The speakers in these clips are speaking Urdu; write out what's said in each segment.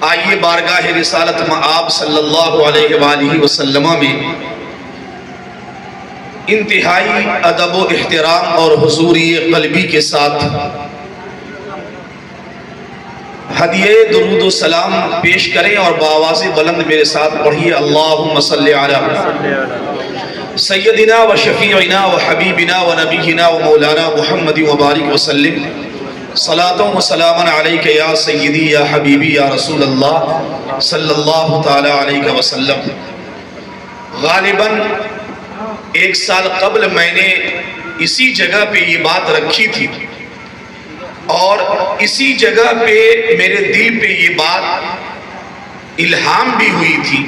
آئیے بارگاہ رسالت مآب صلی اللہ علیہ وآلہ وسلم میں انتہائی ادب و احترام اور حضوری قلبی کے ساتھ ہدیہ درود و سلام پیش کریں اور بآواز بلند میرے ساتھ پڑھیے اللہم صلی علی سیدنا و شفیعنا و حبیبنا و نبینا و مولانا محمد وبارک وسلم صلاۃ و سلام علیک یا سیدی یا حبیبی یا رسول اللہ صلی اللہ تعالی علیہ وسلم۔ غالباً ایک سال قبل میں نے اسی جگہ پہ یہ بات رکھی تھی اور اسی جگہ پہ میرے دل پہ یہ بات الہام بھی ہوئی تھی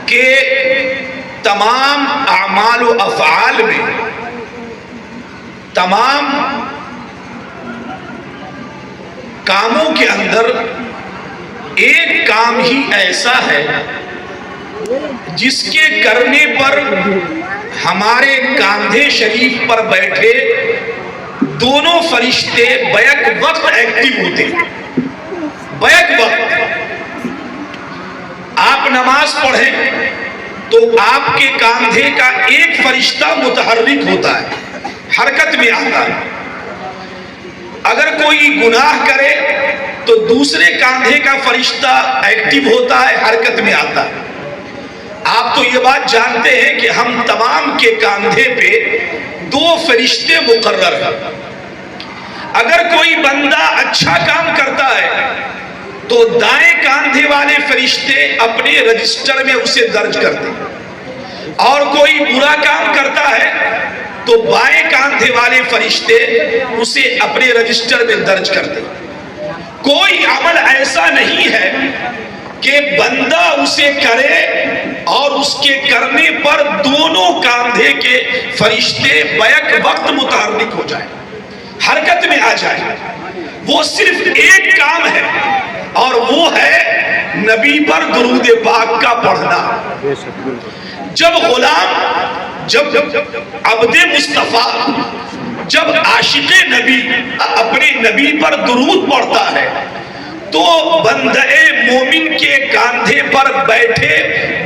کہ تمام اعمال و افعال میں تمام کاموں کے اندر ایک کام ہی ایسا ہے جس کے کرنے پر ہمارے کاندھے شریف پر بیٹھے دونوں فرشتے بیک وقت ایکٹیو ہوتے ہیں۔ بیک وقت آپ نماز پڑھیں تو آپ کے کاندھے کا ایک فرشتہ متحرک ہوتا ہے، حرکت میں آتا ہے۔ اگر کوئی گناہ کرے تو دوسرے کاندھے کا فرشتہ ایکٹیو ہوتا ہے، حرکت میں آتا ہے۔ آپ تو یہ بات جانتے ہیں کہ ہم تمام کے کاندھے پہ دو فرشتے مقرر ہیں۔ اگر کوئی بندہ اچھا کام کرتا ہے تو دائیں کاندھے والے فرشتے اپنے رجسٹر میں اسے درج کرتے ہیں، اور کوئی برا کام کرتا ہے تو بائیں کاندھے والے فرشتے اسے اپنے رجسٹر میں درج کرتے ہیں۔ کوئی عمل ایسا نہیں ہے کہ بندہ اسے کرے اور اس کے کرنے پر دونوں کاندھے کے فرشتے بیک وقت متحرک ہو جائیں، حرکت میں آ جائیں۔ وہ صرف ایک کام ہے اور وہ ہے نبی پر درود پاک کا پڑھنا۔ جب غلام، جب عبد مصطفیٰ، جب عاشق نبی اپنے نبی پر درود پڑھتا ہے تو بندہ مومن کے کاندھے پر بیٹھے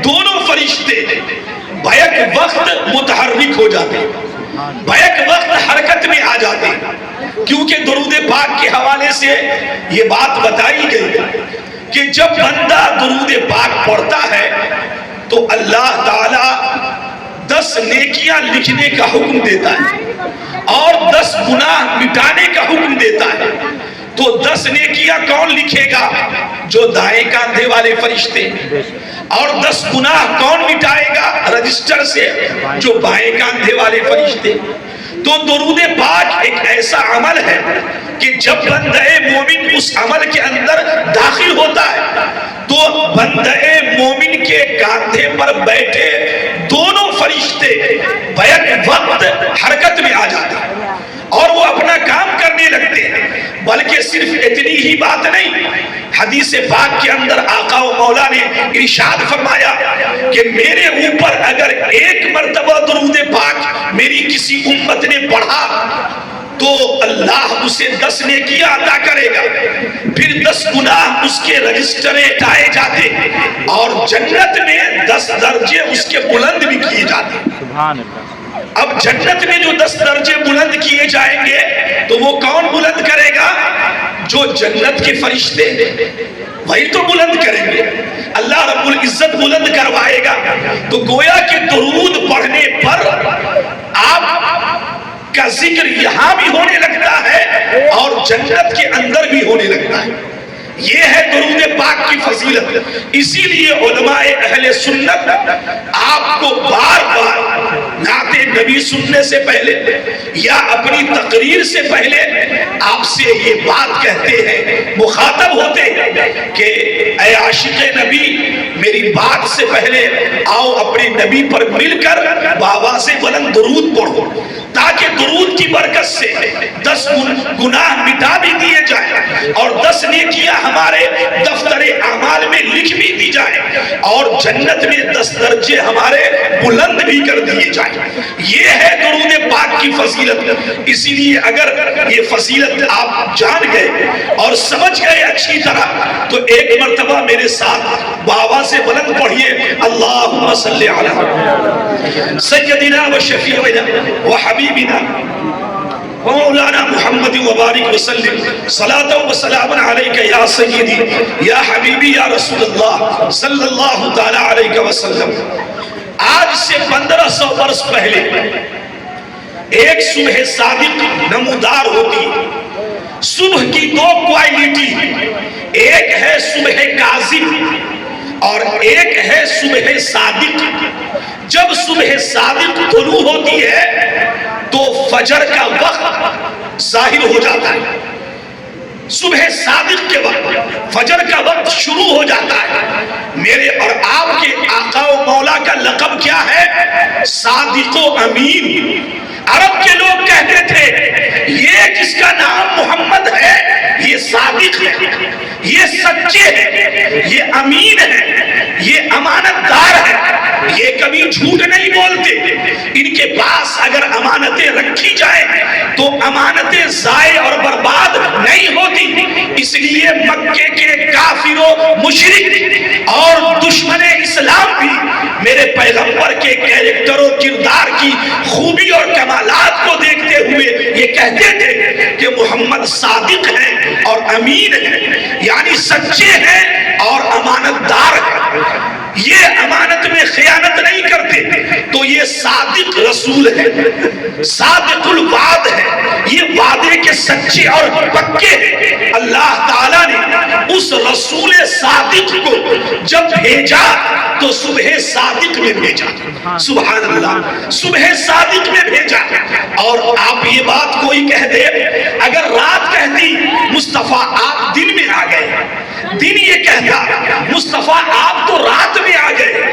دونوں فرشتے بیک وقت متحرک ہو جاتے ہیں، بیک وقت حرکت میں آ جاتے ہیں، کیونکہ درود پاک کے حوالے سے یہ بات بتائی گئی کہ جب بندہ درود پاک پڑھتا ہے تو اللہ تعالی 10 نیکیاں لکھنے کا حکم دیتا ہے اور 10 گناہ مٹانے کا حکم دیتا ہے۔ تو 10 نیکیاں کون لکھے گا؟ جو دائیں کاندھے والے فرشتے، اور 10 گناہ کون مٹائے گا رجسٹر سے؟ جو بائیں کاندھے والے فرشتے۔ تو درود پاک ایک ایسا عمل ہے کہ جب بندہ مومن اس عمل کے اندر داخل ہوتا ہے تو بندہ مومن کے کاندھے پر بیٹھے دونوں فرشتے بیک وقت حرکت میں آ جاتے ہیں اور وہ اپنا کام کرنے لگتے ہیں۔ بلکہ صرف اتنی ہی بات نہیں، حدیث پاک کے اندر آقا و مولا نے ارشاد فرمایا کہ میرے اوپر اگر ایک مرتبہ درود پاک میری کسی امت نے پڑھا تو اللہ اسے 10 نیکیاں عطا کرے گا، پھر 10 گناہ اس کے رجسٹر میں اٹھائے جاتے اور جنت میں 10 درجے اس کے بلند بھی کیے جاتے۔ سبحان اللہ۔ اب جنت میں جو 10 درجے بلند کیے جائیں گے تو وہ کون بلند کرے گا؟ جو جنت کے فرشتے، وہی تو بلند کریں گے۔ اللہ رب العزت بلند کروائے گا۔ تو گویا کہ درود پڑھنے پر آپ کا ذکر یہاں بھی ہونے لگتا ہے اور جنت کے اندر بھی ہونے لگتا ہے۔ یہ ہے درود پاک کی فضیلت۔ اسی لیے علماء اہل سنت آپ کو بار بار نعت نبی سننے سے پہلے یا اپنی تقریر سے پہلے آپ سے یہ بات کہتے ہیں، مخاطب ہوتے ہیں کہ اے عاشق نبی، میری بات سے پہلے آؤ اپنے نبی پر مل کر بآواز بلند درود پڑھو، تاکہ درود کی برکت سے 10 گناہ مٹا بھی دیے جائیں اور 10 نیکیاں ہمارے دفتر اعمال میں لکھ بھی دی جائیں اور جنت میں 10 درجے ہمارے بلند بھی کر دیے جائیں. یہ ہے درود پاک کی فضیلت. اسی لیے اگر یہ فضیلت آپ جان گئے اور سمجھ گئے اچھی طرح تو ایک مرتبہ میرے ساتھ بآواز بلند پڑھیے اللہم صلی علی سیدنا و شفیعنا و حبیبنا مولانا محمد وبارک وسلم صلاة و سلام علیکہ یا سیدی یا حبیبی یا رسول اللہ صلی اللہ تعالی علیہ وسلم. آج سے 1500 برس پہلے ایک صبح صادق نمودار ہوتی. صبح کی 2 کوالٹی، ایک ہے صبح کاذب اور ایک ہے صبح صادق. جب صبح صادق طلوع ہوتی ہے تو فجر کا وقت ظاہر ہو جاتا ہے. صبح صادق کے وقت فجر کا وقت شروع ہو جاتا ہے. میرے اور آپ کے آقا و مولا کا لقب کیا ہے؟ صادق و امین. عرب کے لوگ کہتے تھے یہ جس کا نام محمد ہے یہ صادق ہے، یہ سچے ہیں، یہ امین ہے، یہ امانت دار ہے، یہ کبھی جھوٹ نہیں بولتے. ان کے پاس اگر امانتیں رکھی جائیں تو امانتیں ضائع اور برباد نہیں ہوتی. اس لیے مکے کے کافر و مشرک اور دشمن اسلام بھی میرے پیغمبر کے کیریکٹر و کردار کی خوبی اور کمالات کو دیکھتے ہوئے یہ کہتے تھے کہ محمد صادق ہیں اور امین ہیں، یعنی سچے ہیں اور امانت دار ہیں. یہ امانت میں خیانت نہیں کرتے تو یہ صادق رسول ہے، صادق الوعد ہے، یہ وعدے کے سچے اور پکے ہیں. اللہ تعالیٰ نے اس رسول صادق کو جب بھیجا تو صبح صادق میں بھیجا. سبحان اللہ، صبح صادق میں بھیجا. اور آپ یہ بات کوئی کہہ دے، اگر رات کہتی مصطفیٰ آپ دن میں آ گئے، دن یہ کہتا مصطفیٰ آپ تو رات میں آ گئے،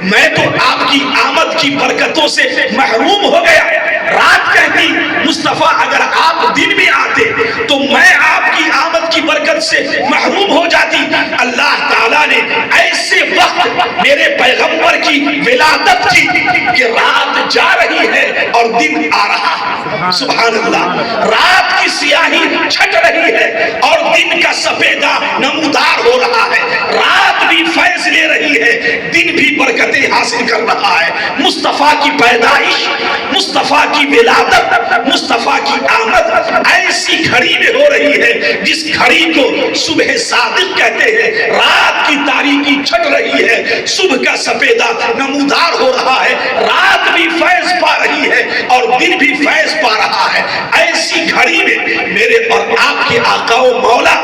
میں تو آپ کی آمد کی برکتوں سے محروم ہو گیا. رات کہتی مصطفیٰ اگر آپ دن میں آتے تو میں آپ کی آمد کی برکت سے محروم ہو جاتی. اللہ تعالیٰ نے ایسے وقت میرے پیغمبر کی ولادت کی کہ رات جا رہی ہے اور دن آ رہا ہے. سبحان اللہ، رات کی سیاہی چھٹ رہی ہے اور دن کا سفیدہ نمودار ہو رہا ہے. رات بھی فیض لے رہی ہے، دن بھی برکتیں حاصل کر رہا ہے. مصطفیٰ کی پیدائش، مصطفیٰ کی ولادت، مصطفیٰ کی آمد ایسی گھڑی میں ہو رہی ہے جس گھڑی کو صبح صادق کہتے ہیں. رات کی تاریکی چھٹ رہی ہے، صبح کا سفیدہ نمودار ہو رہا ہے. رات بھی فیض پا رہی ہے اور دن بھی فیض پا رہا ہے. ایسی گھڑی میں میرے اور آپ کے آقا و مولا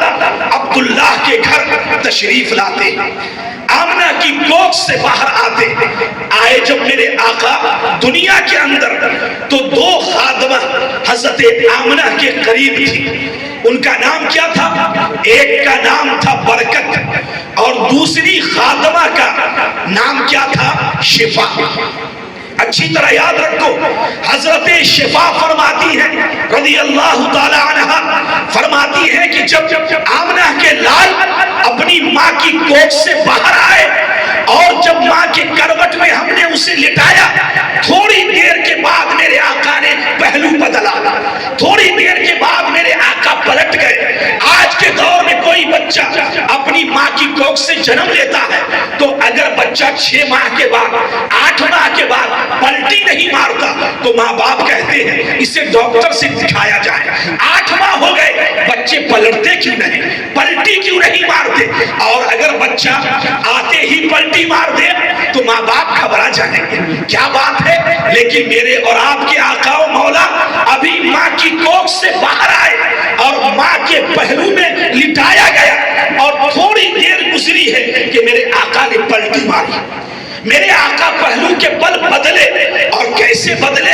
عبداللہ کے گھر تشریف لاتے، آمنہ کی کوکھ سے باہر آتے. آئے جب میرے آقا دنیا کے اندر تو 2 خادمہ حضرت آمنہ کے قریب تھی. ان کا نام کیا تھا؟ ایک کا نام تھا برکت اور دوسری خادمہ کا نام کیا تھا؟ شفا. اچھی طرح یاد رکھو، حضرت شفا فرماتی ہے رضی اللہ تعالی عنہ، فرماتی ہے کہ جب آمنہ کے لال اپنی ماں کی کوکھ سے باہر آئے اور جب ماں کے کروٹ میں ہم نے اسے لٹایا، تھوڑی دیر کے بعد میرے آقا نے پہلو بدلا. تھوڑی دیر کے بعد میرے آقا پلٹ گئے. آج کے دور میں کوئی بچہ اپنی ماں کی کوکھ سے جنم لیتا ہے تو اگر بچہ 6 ماہ کے بعد 8 ماہ کے بعد پلٹی نہیں مارتا تو ماں باپ کہتے ہیں اسے ڈاکٹر سے دکھایا جائے. 8 ماہ ہو گئے، بچے پلٹتے کیوں نہیں، پلٹی کیوں نہیں مارتے؟ اور اگر بچہ آتے ہی پلٹی مار دے تو ماں باپ گھبرا جائیں گے، کیا بات ہے. لیکن میرے اور آپ کے آقا و مولا ابھی ماں کی کوکھ سے باہر آئے اور ماں کے پہلو میں لٹایا گیا اور تھوڑی دیر گزری ہے کہ میرے آقا نے پلٹی ماری. میرے آقا پہلو کے پل بدلے اور کیسے بدلے؟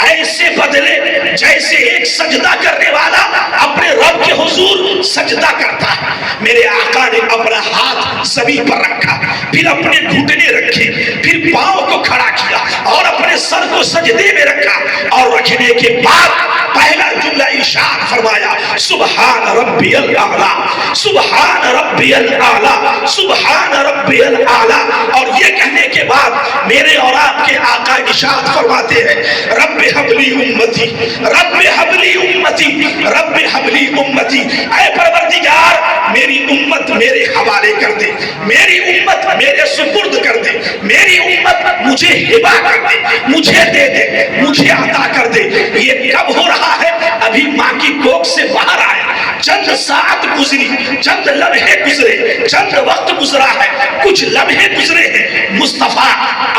ایسے بدلے جیسے ایک سجدہ کرنے والا اپنے رب کے حضور سجدہ کرتا ہے. میرے آقا نے اپنا ہاتھ زمین پر رکھا، پھر اپنے گھٹنے رکھے، پھر پاؤں کو کھڑا کیا اور اپنے سر کو سجدے میں رکھا اور رکھنے کے بعد پہلا جملہ ارشاد فرمایا سبحان ربی الاعلیٰ، سبحان ربی الاعلیٰ، سبحان ربی الاعلیٰ۔ اور یہ کہنے کے بعد میرے اور آپ کے آقا ارشاد فرماتے ہیں رب حبلی امتی، رب حبلی امتی، رب حبلی امتی، اے پروردگار میری امت میرے حوالے کر دے، میری امت میرے سپرد کر دے، میری امت مجھے ہبہ کر دے، مجھے دے دے، مجھے عطا کر دے۔ یہ کب ہو رہا ہے؟ ابھی ماں کی کوکھ سے باہر آیا، چند ساعت گزری، چند لمحے گزرے، چند وقت گزرا ہے، کچھ لمحے گزرے ہیں، مصطفیٰ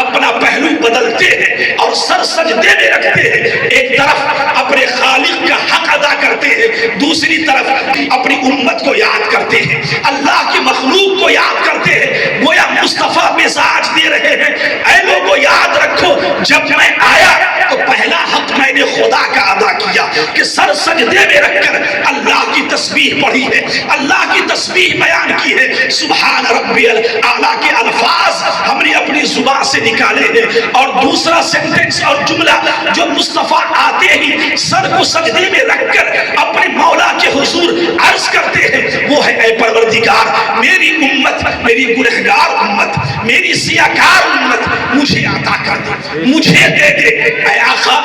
اپنا پہلو بدلتے ہیں اور سر سجدے میں رکھتے ہیں، ایک طرف اپنے خالق کا حق ادا کرتے ہیں، دوسری طرف اپنی امت کو یاد کرتے ہیں، اللہ کی مخلوق کو یاد کرتے ہیں، گویا مصطفیٰ مزاج دے رہے ہیں اے لوگوں یاد رکھو جب میں آیا تو پہلا حق میں نے خدا کا ادا کیا کہ سر سجدے میں رکھ کر اللہ کی تسبیح پڑھی ہے، اللہ کی تسبیح بیان کی ہے، سبحان ربی الاعلیٰ کے الفاظ ہم نے اپنی زبان سے نکالے ہیں۔ اور دوسرا سینٹنس اور جملہ جو مصطفیٰ آتے ہی سر کو سجدے میں رکھ کر اپنے مولا کے حضور عرض کرتے ہیں وہ ہے اے پروردگار میری امت، میری گنہگار امت، میری سیاکار امت مجھے عطا کر دے، مجھے دے دے۔ اے آقا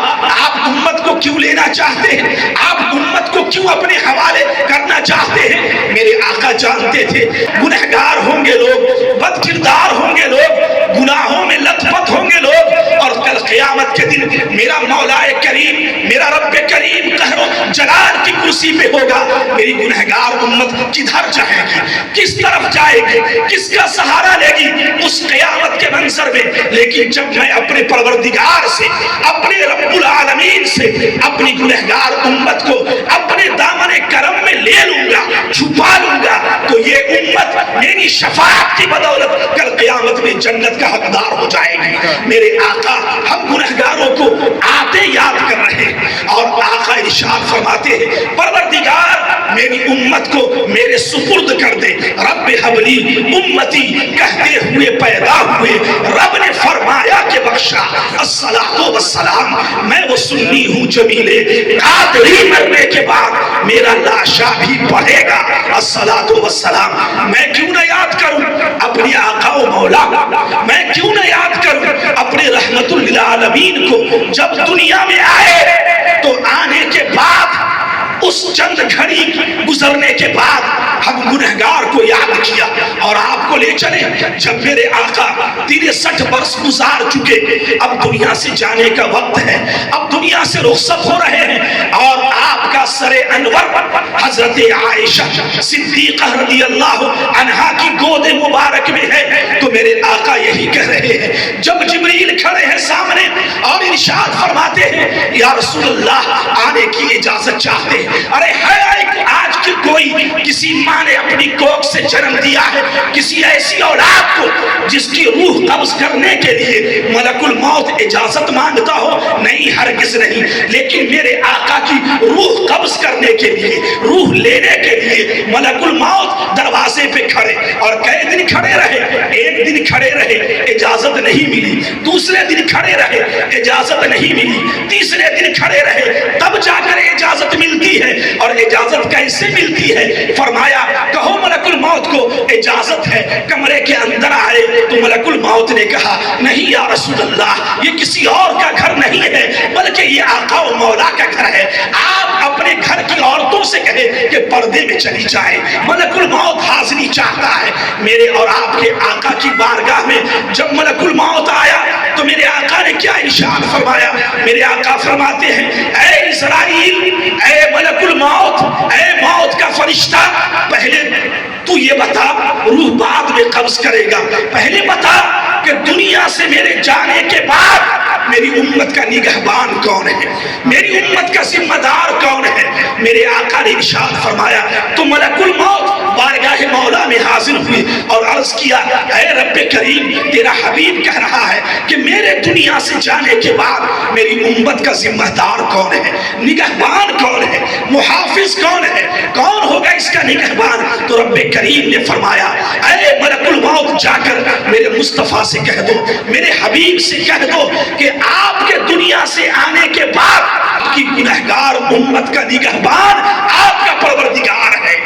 آپ امت کو کیوں لینا چاہتے ہیں؟ آپ امت کو کیوں اپنے حوالے کرنا چاہتے ہیں؟ میرے آقا جانتے تھے گنہگار ہوں گے لوگ، بد کردار ہوں گے لوگ، گناہوں میں لت پت ہوں گے لوگ، اور کل قیامت کے دن میرا مولا کریم، میرا رب کریم قہر و جلال کی کرسی پہ ہوگا، میری گنہگار امت کدھر جائے گی، کس طرف جائے گی، کس کا سہارا لے گی اس قیامت کے منظر میں؟ لیکن جب میں اپنے پروردگار سے، اپنے رب العالمین سے اپنی گنہگار امت کو اپنے دامن کرم میں لے لوں گا، چھپا لوں گا، تو یہ امت میری شفاعت کی بدولت کل قیامت میں جنت کا حقدار ہو جائے گی۔ میرے آقا ہم گنہگاروں کو آتے یاد کر رہے ہیں اور آقا ارشاد فرماتے ہیں پروردگار میری امت کو میرے سپرد کر دے، رب حبلی امتی کہتے ہوئے پیدا ہوئے، رب نے فرمایا کہ بخشا الصلاۃ والسلام، میں وہ سنی ہوں جمیلے قادری مرنے کے بعد میرا لاشا بھی پڑھے گا الصلاۃ والسلام۔ میں کیوں نہ یاد کروں اپنی آقا و مولا، میں کیوں نہ یاد کروں اپنے رحمت للعالمین کو؟ جب دنیا میں آئے تو آنے کے بعد اس چند گھڑی گزرنے کے بعد ہم گنہگار کو یاد کیا اور آپ کو لے چلے۔ جب میرے آقا 63 برس گزار چکے، اب دنیا سے جانے کا وقت ہے، اب دنیا سے رخصت ہو رہے ہیں اور آپ کا سر انور حضرت عائشہ صدیقہ رضی اللہ عنہا کی گود مبارک میں ہے، تو میرے آقا یہی کہہ رہے ہیں جب جبریل کھڑے ہیں سامنے اور ارشاد فرماتے ہیں یا رسول اللہ آنے کی اجازت چاہتے ہیں۔ ارے ہے آج کی کوئی کسی ماں نے اپنی کوکھ سے جنم دیا ہے کسی ایسی اولاد کو جس کی روح قبض کرنے کے لیے ملک الموت اجازت مانگتا ہو؟ نہیں، ہرگز نہیں۔ لیکن میرے آقا کی روح قبض کرنے کے لیے، روح لینے کے لیے ملک الموت دروازے پہ کھڑے، اور کئی دن کھڑے رہے، ایک دن کھڑے رہے اجازت نہیں ملی، دوسرے دن کھڑے رہے اجازت نہیں ملی، تیسرے دن کھڑے رہے تب جا کر اجازت ملتی ہے۔ اور اجازت کیسے ملتی ہے؟ فرمایا کہو ملک الموت کو اجازت ہے کمرے کے اندر آئے، تو ملک الموت نے کہا نہیں یا رسول اللہ یہ کسی اور کا گھر نہیں ہے بلکہ یہ آقا و مولا کا گھر ہے، آپ اپنے گھر کی عورتوں سے کہے کہ پردے میں چلی جائے۔ ملک الموت حاضری چاہتا ہے۔ میرے اور آپ کے آقا کی بارگاہ میں جب ملک الموت آیا تو میرے آقا نے کیا ارشاد فرمایا؟ میرے آقا فرماتے ہیں اے اسرائیل، اے ملک الموت، اے موت کا فرشتہ، پہلے تو یہ بتا، روح بعد میں قبض کرے گا، پہلے بتا کہ دنیا سے میرے جانے کے بعد میری امت کا نگہبان کون ہے، میری امت کا ذمہ دار کون ہے؟ میرے آقا نے ارشاد فرمایا تو ملک الموت بارگاہ مولا میں حاضر ہوئی اور عرض کیا اے رب کریم تیرا حبیب کہہ رہا ہے کہ میرے دنیا سے جانے کے بعد میری امت کا ذمہ دار کون ہے، نگہبان کون ہے، محافظ کون ہے، کون ہوگا اس کا نگہبان، تو رب کریم نے فرمایا اے ملک الموت جا کر میرے مصطفیٰ سے کہہ دو، میرے حبیب سے کہہ دو کہ آپ کے دنیا سے آنے کے بعد آپ کی گنہگار امت کا نگہبان آپ کا پروردگار ہے،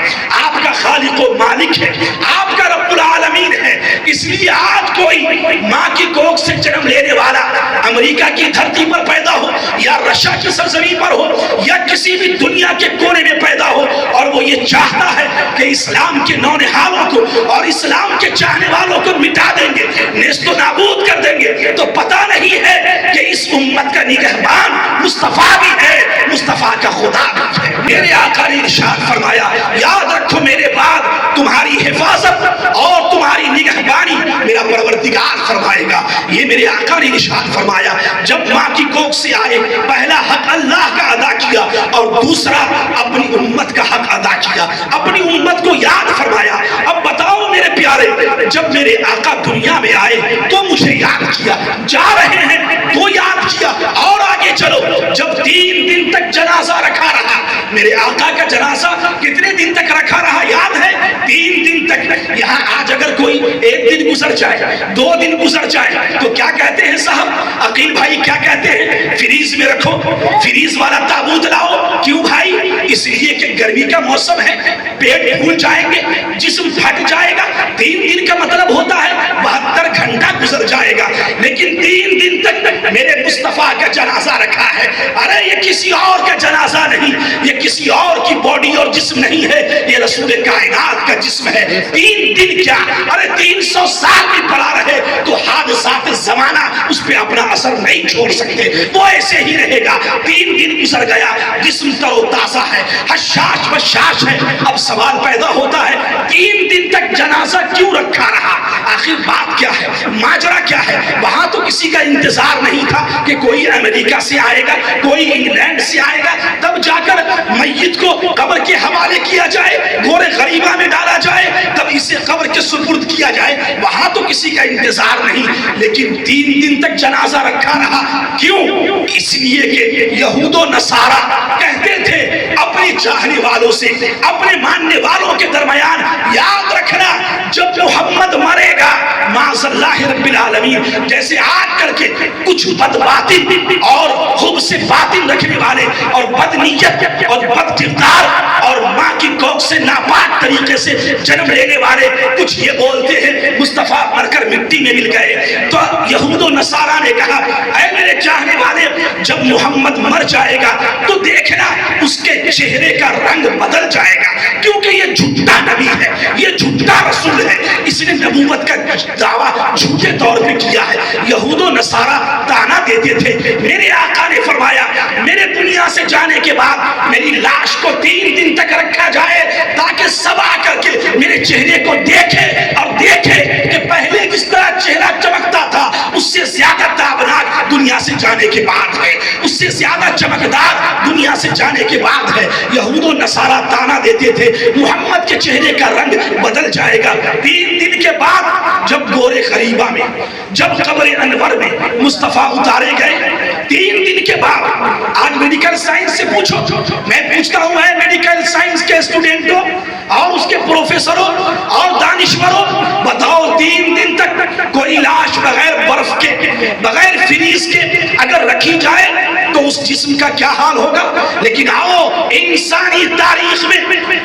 آپ کا خالق و مالک ہے، آپ کا رب العالمین ہے۔ اس لیے آج کوئی ماں کی کوکھ سے جنم لینے والا امریکہ کی دھرتی پر پیدا ہو یا رشیا کی سرزمین پر ہو یا کسی بھی دنیا کے کونے میں پیدا ہو، اور وہ یہ چاہتا ہے کہ اسلام کے نونہالوں کو اور اسلام کے چاہنے والوں کو مٹا دیں گے، نیست و نابود کر دیں گے، تو پتہ نہیں ہے کہ اس امت کا نگہبان مصطفیٰ بھی ہے، مصطفیٰ کا خدا بھی ہے۔ میرے آقا نے ارشاد فرمایا یاد رکھو میرے بعد تمہاری حفاظت اور تمہاری نگہبانی میرا پروردگار فرمائے گا۔ یہ میرے آقا نے ارشاد فرمایا جب ماں کی کوکھ سے آئے پہلا حق اللہ کا ادا کیا اور دوسرا اپنی امت کا حق ادا کیا، اپنی امت کو یاد فرمایا۔ اب بتاؤ میرے پیارے، جب میرے آقا دنیا میں آئے تو مجھے یاد کیا، جا رہے ہیں تو یاد کیا، اور آگے چلو جب 3 دن تک جنازہ رکھا رہا، میرے آقا کا جنازہ کتنے دن تک رکھا رہا یاد ہے؟ 3 دن تک۔ یہاں آج اگر کوئی 1 دن گزر جائے، 2 دن گزر جائے تو کیا کہتے ہیں صاحب؟ عقیل بھائی کیا کہتے ہیں؟ فریز میں رکھو، فریز والا تابوت لاؤ۔ کیوں بھائی؟ اس لیے کہ گرمی کا موسم ہے، پیٹ پھول جائیں گے، جسم پھٹ جائے گا۔ 3 دن کا مطلب ہوتا ہے 72 گھنٹہ گزر جائے گا، لیکن 3 دن تک میرے مصطفیٰ کا جنازہ رکھا ہے۔ ارے یہ کسی اور کا جنازہ نہیں، یہ کسی اور کی باڈی اور جسم نہیں ہے، یہ رسول کائنات کا جسم ہے۔ 3 دن کیا، ارے 300 سال بھی پڑا رہے تو حادثات زمانہ اس پہ اپنا اثر نہیں چھوڑ سکتے، وہ ایسے ہی رہے گا۔ 3 دن گزر گیا، جسم تر و تازہ ہے، حشاش بشاش ہے۔ اب سوال پیدا ہوتا ہے 3 دن تک جنازہ کیوں رکھا رہا؟ آخر بات کیا ہے، ماجرا کیا ہے؟ وہاں تو کسی کا انتظار نہیں تھا کہ کوئی امریکہ سے آئے گا، کوئی انگلینڈ سے آئے گا، تب جا کر میت کو قبر کے حوالے کیا جائے، گورے غریبہ میں ڈالا جائے، تب اسے قبر کے سپرد کیا جائے۔ وہاں تو کسی کا انتظار نہیں، لیکن 3 دن تک جنازہ رکھا رہا۔ کیوں؟ اس لیے کہ یہود و نصارہ کہتے تھے اپنے چاہنے والوں سے، اپنے ماننے والوں کے درمیان، یاد رکھنا جب محمد مرے گا معاذ اللہ رب العالمین، جیسے آج کر کے کچھ بد باطن اور خوب سے باطن رکھنے والے اور بد نیت اور بد کردار اور ماں کی کوکھ سے ناپاک طریقے سے جنم لینے والے کچھ یہ بولتے ہیں مصطفیٰ مر کر مٹی میں مل گئے، تو یہود و نصارہ نے کہا اے میرے چاہنے والے جب محمد مر جائے گا تو دیکھنا اس کے چہرے کا رنگ بدل جائے گا، کیونکہ یہ جھوٹا نبی ہے، یہ جھوٹا رسول ہے، اس نے نبوت کا دعویٰ جھوٹے طور پہ کیا ہے۔ یہود و نصارہ تانا دیتے تھے۔ میرے آقا نے فرمایا میرے دنیا سے جانے کے بعد میری لاش کو 3 دن تک رکھا جائے تاکہ سب آ کر کے میرے چہرے کو دیکھے اور دیکھے کہ پہلے جس طرح چہرہ چمکتا تھا اس سے زیادہ تابناک دنیا سے جانے کے بعد ہے، اس سے زیادہ چمکدار دنیا سے جانے کے بعد ہے۔ یہود و نصارہ تانا دیتے تھے محمد کے چہرے کا رنگ بدل جائے گا۔ 3 دن کے بعد جب گورے غریبہ میں، جب قبر انور میں مصطفیٰ اتارے گئے، 3 دن کے بعد، آج میڈیکل سائنس سے پوچھو، میں پوچھتا ہوں اے میڈیکل سائنس کے اسٹوڈنٹوں اور اس کے پروفیسروں اور دانشوروں، بتاؤ 3 دن تک کوئی لاش بغیر برف کے، بغیر فریز کے اگر رکھی جائے تو اس جسم کا کیا حال ہوگا؟ لیکن آؤ انسانی تاریخ میں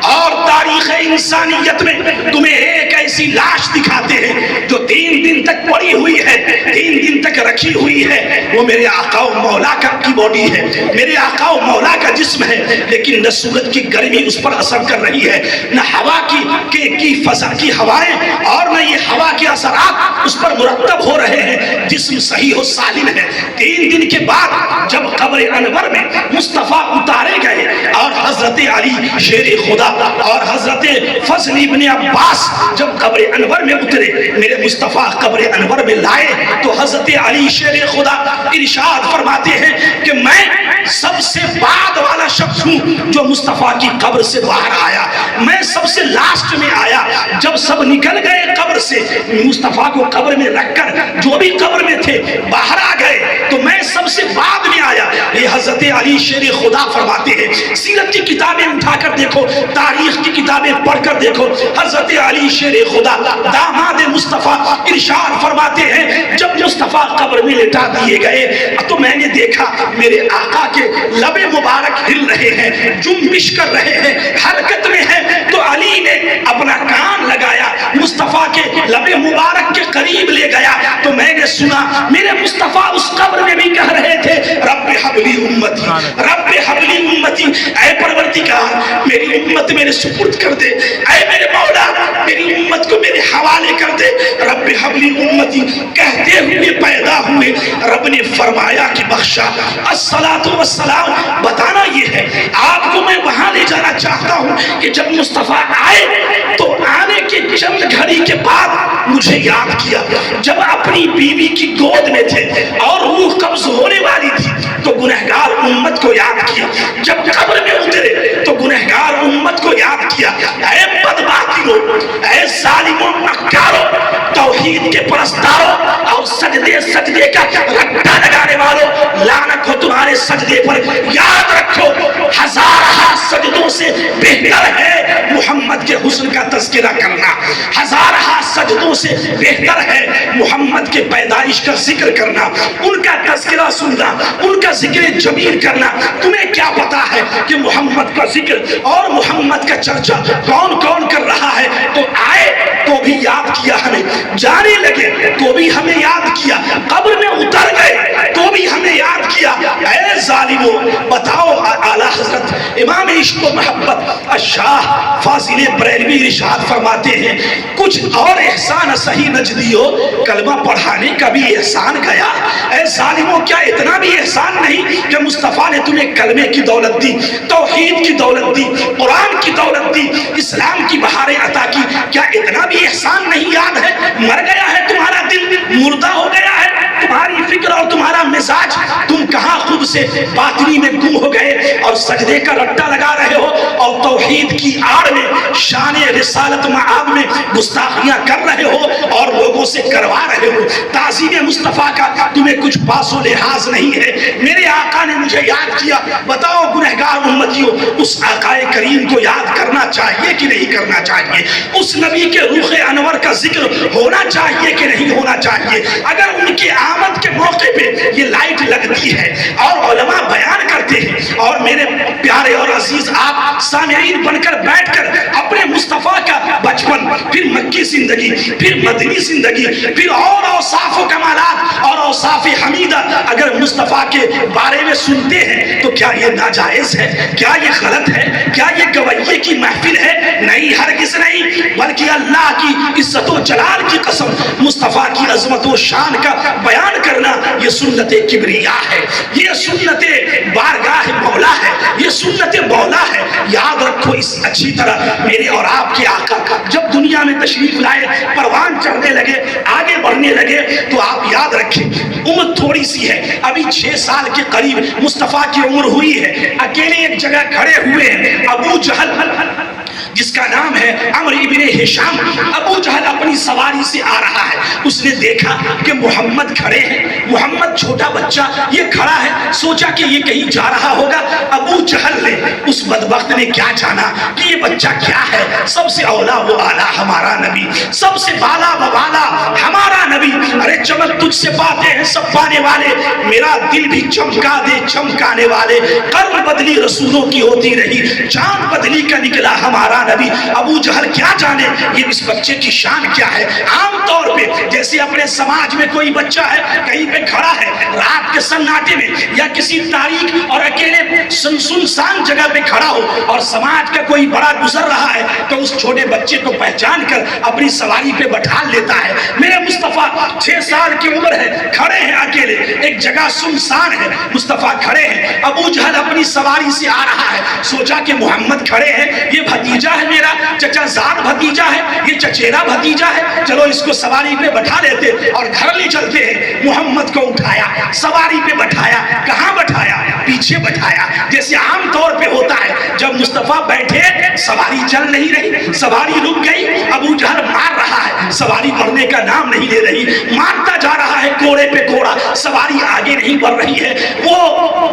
اور تاریخ انسانیت میں تمہیں ایک ایسی لاش دکھاتے ہیں جو 3 دن تک پڑی ہوئی ہے، 3 دن تک رکھی ہوئی ہے، وہ میرے آقا و مولا کی باڈی ہے، میرے آقا و مولا کا جسم ہے، لیکن نہ سورج کی گرمی اس پر اثر کر رہی ہے، نہ ہوا کی فضا کی ہوائیں اور نہ یہ ہوا کے اثرات اس پر مرتب ہو رہے ہیں، جسم صحیح و سالم ہے۔ 3 دن کے بعد جب قبر انور میں مصطفیٰ اتارے گئے اور حضرت علی شیر خدا اور حضرت فضل ابن عباس جب قبر انور میں اترے، میرے مصطفیٰ قبر انور میں لائے تو حضرت علی شیر خدا ارشاد فرماتے ہیں کہ میں سب سے بعد والا شخص ہوں جو مصطفیٰ کی قبر سے باہر آیا، میں سب سے لاسٹ میں میں آیا، جب سب نکل گئے قبر سے، مصطفیٰ کو قبر میں رکھ کر جو بھی قبر میں تھے باہر آ گئے، تو میں سب سے بعد میں آیا۔ یہ حضرت علی شیر خدا فرماتے ہیں، سیرت کی کتابیں اٹھا کر دیکھو، تاریخ کی کتابیں پڑھ کر دیکھو، حضرت علی شیر خدا داماد مصطفیٰ ارشاد فرماتے ہیں، جب مصطفیٰ قبر میں لٹا دیے گئے تو میں نے دیکھا میرے آقا کے لب مبارک ہل رہے ہیں، جنبش کر رہے ہیں، حرکت میں ہیں۔ تو علی نے اپنا کان لگایا، مصطفیٰ کے لب مبارک کے قریب لے گیا، تو میں نے سنا میرے مصطفیٰ اس قبر میں بھی کہہ رہے تھے، رب حبلی امتی، رب حبلی امتی، اے پروردگار میری امت میرے سپرد کر دے، اے میرے مولا میری امت کو میرے حوالے کر دے، رب حبلی امتی کہتے ہوئے پیدا ہوئے۔ رب نے فرمایا کہ بخشا، الصلاۃ والسلام۔ بتانا یہ ہے، آپ کو میں وہاں لے جانا چاہتا ہوں کہ جب مصطفیٰ آئے تو آنے کے چند گھڑی کے بعد مجھے یاد کیا، جب اپنی بیوی کی گود میں تھے اور روح قبض ہونے والی تھی تو گنہگار امت کو یاد کیا، جب قبر میں اترے تو گنہگار امت کو یاد کیا۔ اے بدبختیوں، اے ظالموں، مکاروں، توحید کے پرستاروں اور سجدے کا رٹا لگانے والوں، لعنت ہو تمہارے سجدے پر۔ یاد رکھو، ہزارہ سجدوں سے بہتر ہے محمد کے حسن کا تذکرہ کرنا، ہزارہ سجدوں سے بہتر ہے محمد کے پیدائش کا ذکر کرنا، ان کا تذکرہ سننا، ان کا ذکر جمیل کرنا۔ تمہیں کیا پتا ہے کہ محمد کا ذکر اور محمد کا چرچا کون کون کر رہا ہے؟ تو آئے تو بھی یاد کیا ہمیں، جانے لگے تو بھی ہمیں یاد کیا، قبر میں اتر گئے تو بھی ہمیں یاد کیا۔ اے ظالموں، بتاؤ اعلیٰ حضرت امام عشق و محبت الشاہ فاضل بریلوی ارشاد فرماتے ہیں، کچھ اور احسان صحیح نجدیو، کلمہ پڑھانے کا بھی احسان گیا۔ اے ظالموں، کیا اتنا بھی احسان نہیں کہ مصطفیٰ نے تمہیں کلمے کی دولت دی، توحید کی دولت دی، قرآن کی دولت دی، اسلام کی بہاریں عطا کی؟ کیا اتنا بھی احسان نہیں یاد ہے؟ مر گیا ہے تمہارا دل، مردہ ہو گیا ہے تمہاری فکر اور تمہارا مزاج، تم کہاں خود سے باطنی میں گم ہو گئے اور سجدے کا رٹا لگا رہے ہو اور توحید کی آڑ میں شان رسالت معاد میں گستاخیاں کر رہے ہو اور لوگوں سے کروا رہے ہو۔ تعظیم مصطفیٰ کا تمہیں کچھ پاس و لحاظ نہیں ہے۔ میرے آقا نے مجھے یاد کیا، بتاؤ گنہگار امتیوں، اس آقا کریم کو یاد کرنا چاہیے کہ نہیں کرنا چاہیے؟ اس نبی کے روح انور کا ذکر ہونا چاہیے کہ نہیں ہونا چاہیے؟ اگر ان کی آمد کے موقع پہ یہ لائٹ لگتی ہے اور علماء بیان کرتے ہیں اور میرے پیارے اور عزیز آپ سامعین بن کر بیٹھ کر اپنے مصطفیٰ کا بچپن، پھر مکی زندگی، پھر مدنی زندگی، پھر اور اوصاف و کمالات اور اوصاف حمیدہ اگر مصطفیٰ کے بارے میں سنتے ہیں تو کیا یہ ناجائز ہے؟ کیا یہ غلط ہے؟ کیا یہ گویے کی محفل ہے؟ نہیں، ہرگز نہیں، بلکہ اللہ کی عزت و جلال کی قسم، مصطفیٰ کی عظمت و شان کا بیان کرنا یہ سنت کبریا ہے، یہ سنت بارگاہ مولا ہے، یہ سنت مولا ہے۔ یاد رکھو اس اچھی طرح، میرے اور آپ کے آقا جب دنیا میں تشریف لائے، پروان چڑھنے لگے، آگے بڑھنے لگے، تو آپ یاد رکھیں عمر تھوڑی سی ہے، ابھی 6 سال کے قریب مصطفیٰ کی عمر ہوئی ہے، اکیلے ایک جگہ کھڑے ہوئے ہیں۔ ابو جہل جس کا نام ہے عمرو ابن ہشام، ابو جہل اپنی سواری سے آ رہا ہے، اس نے دیکھا کہ محمد کھڑے ہیں، محمد چھوٹا بچہ یہ کھڑا ہے، سوچا کہ یہ کہیں جا رہا ہوگا۔ ابو جہل نے، اس بدبخت نے کیا جانا کہ یہ بچہ کیا ہے؟ سب سے اولا و اعلیٰ ہمارا نبی، سب سے بالا و بالا ہمارا نبی، ارے چمک تجھ سے پاتے ہیں سب پانے والے، میرا دل بھی چمکا دے چمکانے والے، قرن بدلی رسولوں کی ہوتی رہی، چاند بدلی کا نکلا ہمارا نبی۔ ابو جہل کیا جانے یہ اس بچے کی شان کیا ہے۔ عام طور پہ جیسے اپنے سماج میں کوئی بچہ ہے کہیں پہ کھڑا ہے رات کے سناٹے میں یا کسی تاریخ اور اکیلے سنسان جگہ پہ کھڑا ہو اور سماج کا کوئی بڑا گزر رہا ہے تو اس چھوٹے بچے کو پہچان کر اپنی سواری پہ بٹھا لیتا ہے۔ میرے مصطفیٰ 6 سال کی عمر ہے، کھڑے ہیں اکیلے، ایک جگہ سنسان ہے، مصطفیٰ کھڑے ہیں، ابو جہل اپنی سواری سے آ رہا ہے، سوچا کہ محمد کھڑے ہیں، یہ بھتیجا ہے میرا، چچا زاد بھتیجا ہے، یہ چچیرا بھتیجا ہے، چلو اس کو سواری پہ بٹھا لیتے اور گھر لے چلتے ہیں۔ محمد کو اٹھایا، سواری پہ بٹھایا، کہاں بٹھایا؟ پیچھے بٹھایا، جیسے عام طور پہ ہوتا ہے جب مصطفیٰ بیٹھے سواری چل نہیں رہی، سواری رک گئی، ابو جہل مار رہا ہے، سواری بڑھنے کا نام نہیں لے رہی، مارتا جا رہا ہے گھوڑے پہ گھوڑا، سواری آگے نہیں بڑھ رہی ہے،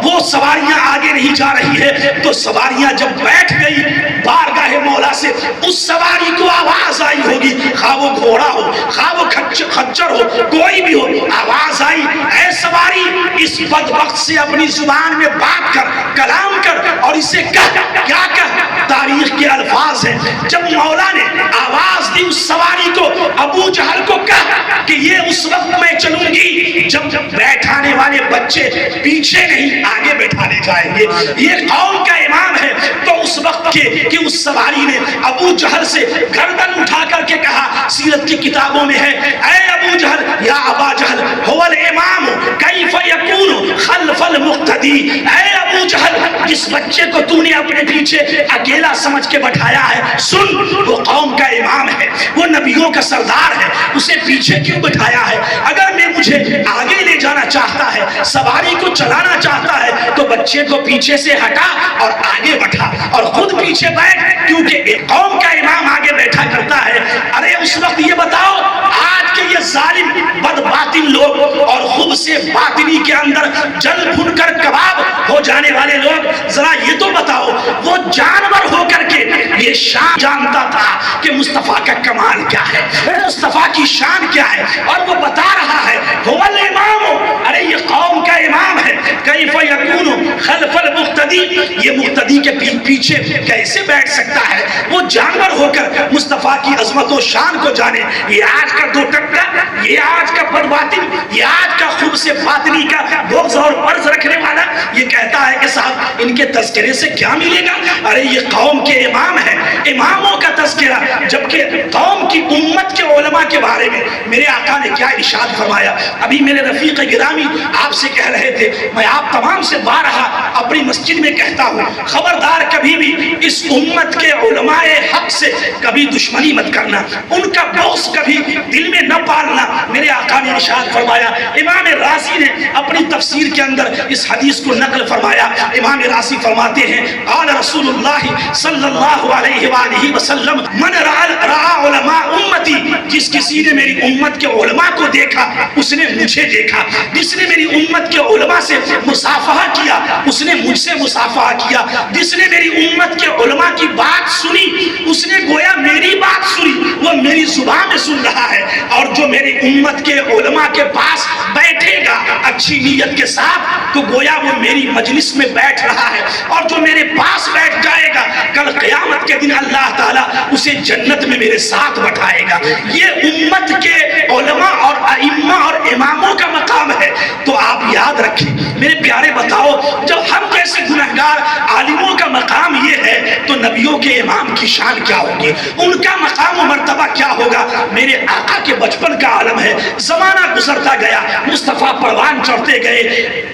وہ سواریاں آگے نہیں جا رہی ہے، تو سواریاں جب بیٹھ گئی بارگاہ مولا سے، اس سواری کو آواز آئی ہوگی، خواہ وہ گھوڑا ہو خواہ وہ خچر ہو، کوئی بھی ہو، آواز آئی اے سواری اس بدبخت سے اپنی زبان میں بات کر، کلام کر، اور اسے کہہ، کیا کہہ؟ تاریخ کے الفاظ ہیں، جب مولا نے آواز دی اس سواری کو، ابو جہل کو کہا کہ یہ اس وقت میں چلوں گی جب بیٹھانے والے بچے پیچھے نہیں آگے بیٹھانے جائیں گے، یہ قوم کا امام ہے۔ تو اس وقت کہ اس سواری نے ابو جہل سے گردن اٹھا کر کے کہا، سیرت کی کتابوں میں ہے، اے ابو جہل یا ابا جہل هو الامام کیف یکون خلف المقتدی، اے ابو جہل جس بچے کو تو نے اپنے پیچھے اکیلا سمجھ کے بٹھایا ہے، سن وہ قوم کا امام ہے، وہ نبیوں کا سردار ہے، اسے پیچھے کیوں بٹھایا ہے؟ اگر میں مجھے آگے لے جانا چاہتا ہے، سواری کو چلانا چاہتا ہے، تو بچے کو پیچھے سے ہٹا اور آگے بٹھا اور خود پیچھے بیٹھ، کیونکہ ایک قوم کا امام آگے بیٹھا کرتا ہے۔ ارے اس وقت یہ بتاؤ، آج کے یہ ظالم بد باطن لوگ اور خوب سے باطنی کے اندر جل بھن کر کباب ہو جانے والے لوگ، ذرا یہ تو بتاؤ، وہ جانور ہو کر کے یہ شان جانتا تھا کہ مصطفیٰ کا کمال کیا ہے، مصطفیٰ کی شان کیا ہے، اور وہ بتا رہا ہے هو الامام، ارے یہ قوم کا امام ہے، کیف یکون خلف المقتدی، یہ مقتدی کے پیچھے کیسے بیٹھ سکتا ہے؟ وہ جانور ہو کر مصطفیٰ کی عظمت و شان کو جانے۔ یہ آج کا دو ٹکا، یہ آج کا بد باطن، یہ آج کا خوب سے باطنی کا بغض اور عرض رکھنے والا یہ کہتا ہے کہ صاحب ان کے تذکرے سے کیا ملے گا؟ ارے یہ قوم کے امام ہے، اماموں کا تذکرہ، جبکہ قوم کی امت کے علماء کے بارے میں میرے آقا نے کیا ارشاد فرمایا۔ ابھی میرے رفیق گرامی آپ سے کہہ رہے تھے، میں آپ تمام سے بارہا اپنی مسجد میں کہتا ہوں، خبردار کبھی بھی اس امت کے علماء حق سے کبھی دشمنی مت کرنا، ان کا بغض کبھی دل میں نہ پالنا۔ میرے آقا نے ارشاد فرمایا، امام رازی نے اپنی تفسیر کے اندر اس حدیث کو نقل فرمایا، امام رازی فرماتے ہیں، قال رسول اللہ صلی اللہ علیہ وآلہ وسلم، من رعا علماء امتی، جس کسی نے میری امت کے علماء کو دیکھا اس نے مجھے دیکھا، جس نے میری امت کے علماء سے مصافحہ کیا اس نے مجھ سے مصافحہ کیا، جس نے میری امت کے علماء کی بات سنی اس نے گویا میری بات سنی، وہ میری زبان میں سن رہا ہے، اور جو میری امت کے علماء کے پاس بیٹھے گا اچھی نیت کے ساتھ تو گویا وہ میری مجلس میں بیٹھ رہا ہے، اور جو میرے پاس بیٹھ جائے گا کل قیامت کے دن اللہ تعالیٰ اسے جنت میں میرے ساتھ بٹھائے گا۔ یہ امت کے علماء اور ائمہ اور اماموں کا مقام ہے۔ تو آپ یاد رکھیں میرے پیارے، بتاؤ جب ہم جیسے گنہگار عالموں کا مقام یہ ہے تو نبیوں کے امام کی شان کیا ہوگی، ان کا مقام و مرتبہ کیا ہوگا؟ میرے آقا کے بچپن کا عالم ہے، زمانہ گزرتا گیا، مصطفیٰ پروان چڑھتے گئے،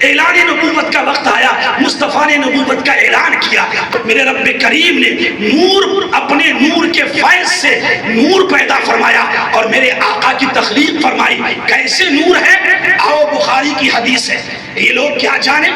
اعلان نبوت کا وقت آیا، مصطفیٰ نے نبوت کا اعلان کیا، میرے رب کریم نے نور، اپنے نور کے فیض سے نور پیدا فرمایا اور میرے آقا کی تخلیق فرمائی۔ کیسے نور ہے؟ آؤ بخاری کی حدیث ہے، یہ لوگ کیا جانیں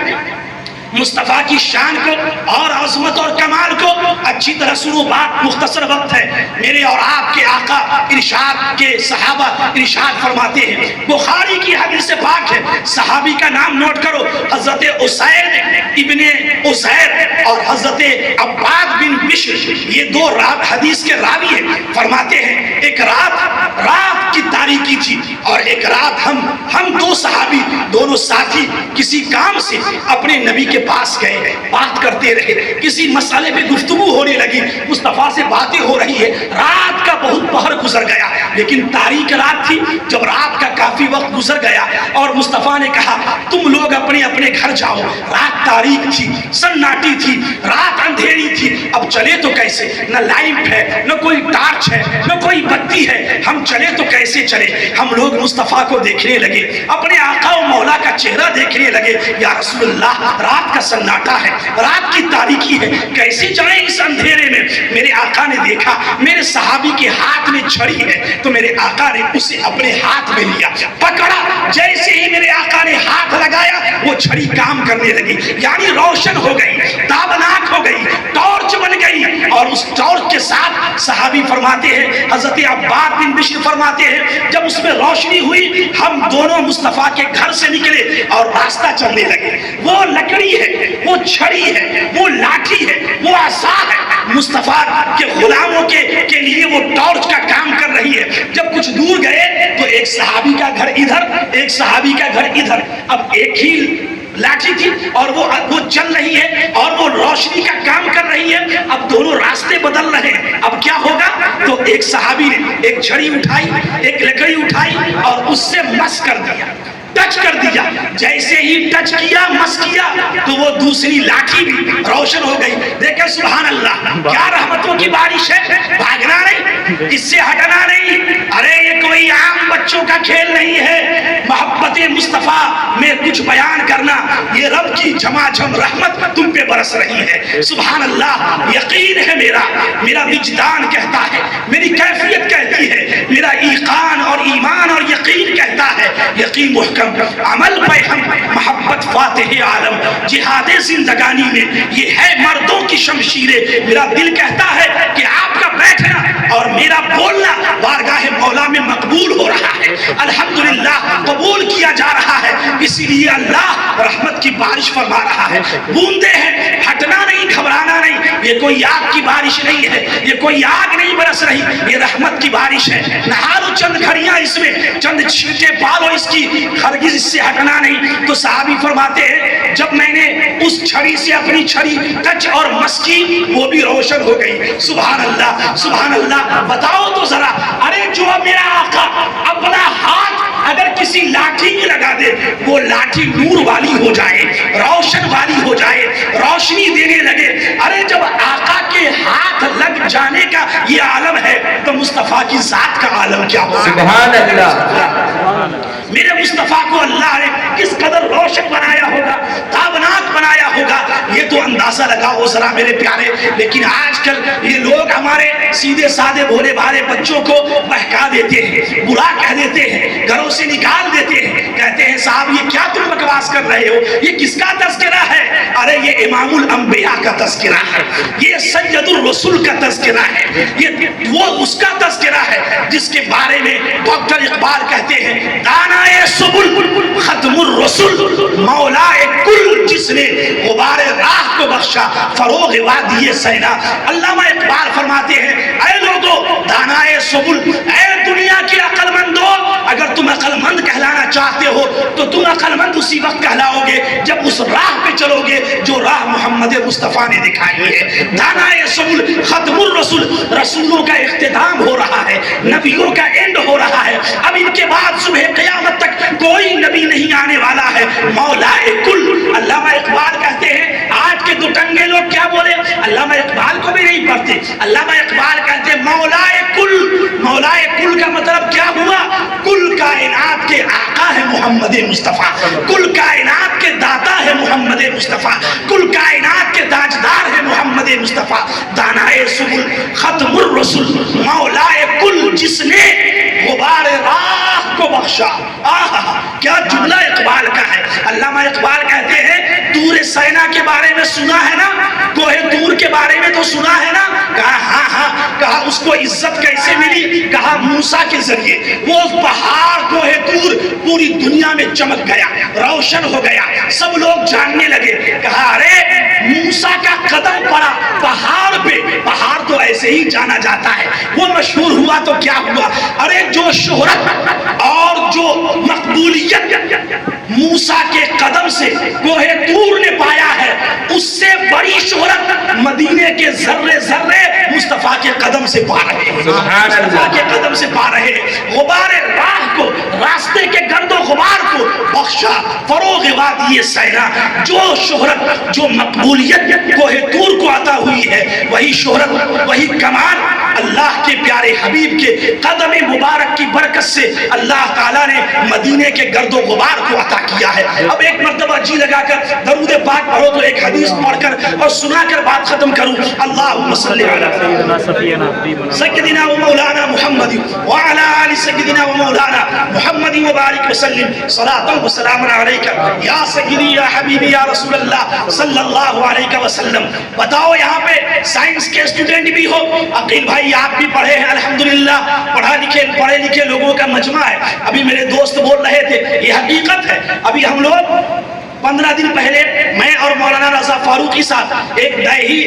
مصطفیٰ کی شان کو اور عظمت اور کمال کو؟ اچھی طرح سنو، بات مختصر وقت ہے۔ میرے اور آپ کے آقا ارشاد کے صحابہ ارشاد فرماتے ہیں، بخاری کی حدیث پاک ہے، صحابی کا نام نوٹ کرو، حضرت اسیر ابن اسیر اور حضرت عباد بن بشر، یہ دو حدیث کے راوی ہیں، فرماتے ہیں ایک رات کی تاریکی تھی اور ایک رات ہم دو صحابی، دونوں ساتھی کسی کام سے اپنے نبی کے پاس گئے، بات کرتے رہے، کسی مسئلے پہ گفتگو ہونے لگی، مصطفیٰ سے باتیں ہو رہی ہے، رات کا بہت پہر گزر گیا، لیکن تاریک رات تھی۔ جب رات کا کافی وقت گزر گیا اور مصطفیٰ نے کہا تم لوگ اپنے اپنے گھر جاؤ، رات تاریک تھی، سناٹی تھی، رات اندھیری تھی، اب چلے تو کیسے؟ نہ لائٹ ہے، نہ کوئی ٹارچ ہے، نہ کوئی بتی ہے، ہم چلے تو کیسے؟ کیسے چلے؟ ہم لوگ مصطفیٰ کو دیکھنے لگے، اپنے آقا و مولا کا چہرہ دیکھنے لگے، یا رسول اللہ رات کا سناٹا ہے، رات کی تاریکی ہے، کیسے جائیں اس اندھیرے میں؟ میرے آقا نے دیکھا میرے صحابی کے ہاتھ میں چھڑی ہے، تو میرے آقا نے اسے اپنے ہاتھ میں لیا، پکڑا، جیسے ہی میرے آقا نے ہاتھ لگایا وہ چھڑی کام کرنے لگی، یعنی روشن ہو گئی، تابناک ہو گئی، ٹارچ بن گئی، اور اس ٹارچ کے ساتھ صحابی فرماتے ہیں، حضرت عباد بن بشر فرماتے ہیں، جب اس میں روشنی ہوئی ہم دونوں مصطفیٰ کے گھر سے نکلے اور راستہ چلنے لگے۔ وہ لکڑی ہے، وہ چھڑی ہے، وہ لاٹھی ہے، وہ عصا ہے، مصطفیٰ کے غلاموں کے لیے وہ ٹارچ کا کام کر رہی ہے۔ جب کچھ دور گئے تو ایک صحابی کا گھر ادھر، ایک صحابی کا گھر ادھر، اب ایک ہی لاٹھی تھی اور وہ چل رہی ہے اور وہ روشنی کا کام کر رہی ہے، اب دونوں راستے بدل رہے ہیں، اب کیا ہوگا؟ تو ایک صحابی نے ایک چھڑی اٹھائی، ایک لکڑی اٹھائی اور اس سے مس کر دیا، ٹچ کر دیا، جیسے ہی ٹچ کیا، مس کیا، تو وہ دوسری لاٹھی بھی روشن ہو گئی۔ دیکھیں سبحان اللہ، کیا رحمتوں کی بارش ہے، بھاگنا نہیں، اس سے ہٹنا نہیں، ارے یہ کوئی عام بچوں کا کھیل نہیں ہے، محبت مصطفیٰ میں کچھ بیان کرنا، یہ رب کی جھماجھم رحمت تم پہ برس رہی ہے، سبحان اللہ، یقین ہے میرا وجدان کہتا ہے، میری کیفیت کہتی ہے، میرا ایقان اور ایمان اور یقین کہتا ہے، یقین محکم عمل پہ ہم محبت فاتح عالم، جہاد زندگانی میں یہ ہے مردوں کی شمشیریں، میرا دل کہتا ہے کہ آپ کا بیٹھنا اور میرا بولنا بارگاہ مولا میں مقبول ہو رہا ہے، الحمدللہ قبول کیا جا رہا ہے، اسی لیے اللہ رحمت کی بارش فرما رہا ہے، بوندے ہیں، ہٹنا نہیں، گھبرانا نہیں، یہ کوئی آگ کی بارش نہیں ہے، یہ کوئی آگ نہیں برس رہی، یہ رحمت کی بارش ہے، نہا لو چند گھڑیاں اس میں، چند چھینٹے پالو اس کی، ہرگز اس سے ہٹنا نہیں۔ تو صحابی فرماتے ہیں جب میں نے اس چھڑی سے اپنی چھڑی ٹچ اور مس کی وہ بھی روشن ہو گئی، سبحان اللہ سبحان اللہ۔ بتاؤ تو ذرا، ارے جو میرا آقا اپنا ہاتھ اگر کسی لاٹھی میں لگا دے وہ لاٹھی نور والی ہو جائے، روشن والی ہو جائے، روشنی دینے لگے، ارے جب آقا کے ہاتھ لگ جانے کا یہ عالم ہے تو مصطفیٰ کی ذات کا عالم کیا ہوگا؟ سبحان اللہ۔ میرے مصطفیٰ کو اللہ نے کس قدر روشن بنایا ہوگا، تابناک بنایا ہوگا، یہ تو اندازہ لگاؤ ذرا میرے پیارے۔ لیکن آج کل یہ لوگ ہمارے سیدھے سادے بھولے بھالے بچوں کو بہکا دیتے ہیں، برا کہہ دیتے ہیں، گھروں سے نکال دیتے ہیں، کہتے ہیں صاحب یہ کیا تم بکواس کر رہے ہو، یہ کس کا تذکرہ ہے؟ ارے یہ امام الانبیاء کا تذکرہ ہے، یہ سید الرسول کا تذکرہ ہے، یہ وہ اس کا تذکرہ ہے جس کے بارے میں ڈاکٹر اقبال کہتے ہیں دانائے سبل ختم الرسل مولا کل، جس نے غبار راہ کو بخشا فروغ وادی سینا۔ علامہ اقبال فرماتے ہیں اے لوگو دانائے سبل، اے دنیا کے عقل مندو، اگر تم عقل مند کہلانا چاہتے ہو تو تم عقل مند اسی وقت کہلاؤ گے جب اس راہ پہ چلو گے جو راہ محمد مصطفیٰ نے دکھائی ہے۔ دانائے سبل ختم الرسل، رسولوں کا اختتام ہو رہا ہے، نبیوں کا اینڈ ہو رہا ہے، اب ان کے بعد صبح قیامت تک کوئی نبی نہیں آنے والا ہے، مولا کل۔ علامہ اقبال کہتے ہیں آج کے دو ٹنگے لوگ کیا بولے، علامہ اقبال کو بھی نہیں پڑھتے، علامہ اقبال کہتے ہیں مولا کل، مولا کل کا مطلب کیا ہوا؟ کل کائنات کے آقا ہے محمد مصطفیٰ، کل کائنات کے داتا ہے محمد مصطفیٰ، کل کائنات کے تاجدار ہے محمد مصطفیٰ۔ دانائے سبل ختم الرسل مولا کل، جس نے غبار راہ کو بخشا۔ آہا کیا جملہ اقبال کا ہے۔ علامہ اقبال کہتے ہیں طور سینا کے بارے میں سنا ہے نا، کوہ طور کے بارے میں تو سنا ہے نا، کہا ہاں ہاں، کہا اس کو عزت کیسے ملی، کہا موسیٰ کے ذریعے، وہ پہاڑ کوہ طور پوری دنیا میں چمک گیا، روشن ہو گیا، سب لوگ جاننے لگے، کہا ارے موسیٰ کا قدم پڑا پہاڑ پہ، پہاڑ تو ایسے ہی جانا جاتا ہے، وہ مشہور ہوا تو کیا ہوا، ارے جو شہرت اور جو مقبولیت موسیٰ کے قدم سے کوہ طور نے پایا ہے، اس سے بڑی شہرت مدینے کے ذرے ذرے مصطفیٰ کے قدم سے پا رہے ہیں، مصطفیٰ کے قدم سے پا رہے ہیں۔ غبار راہ کو، راستے کے گرد و غبار کو بخشا فروغ وادی سینا۔ جو شہرت، جو مقبولیت کوہ طور کو عطا ہوئی ہے، وہی شہرت، وہی کمال اللہ کے پیارے حبیب کے قدم مبارک کی برکت سے اللہ تعالیٰ نے مدینے کے گرد و غبار کو عطا کیا ہے۔ اب ایک مرتبہ جی لگا کر درود پاک پڑھو تو ایک حدیث پڑھ کر اور سنا کر بات ختم کروں۔ اللہم صلی علی سیدنا و مولانا محمد وعلی آل سیدنا و مولانا محمد وبارک وسلم صلاۃ و سلام علیک یا سیدی یا حبیبی یا رسول اللہ صلی اللہ علیہ وسلم۔ بتاؤ یہاں پہ سائنس کے اسٹوڈنٹ بھی ہو، عقیل بھائی آپ بھی پڑھے ہیں الحمدللہ، پڑھے لکھے لوگوں کا مجمع ہے۔ ابھی میرے دوست بول رہے تھے یہ حقیقت ہے، ابھی ہم لوگ 15 دن پہلے میں اور مولانا رضا فاروقی صاحب ایک دیہی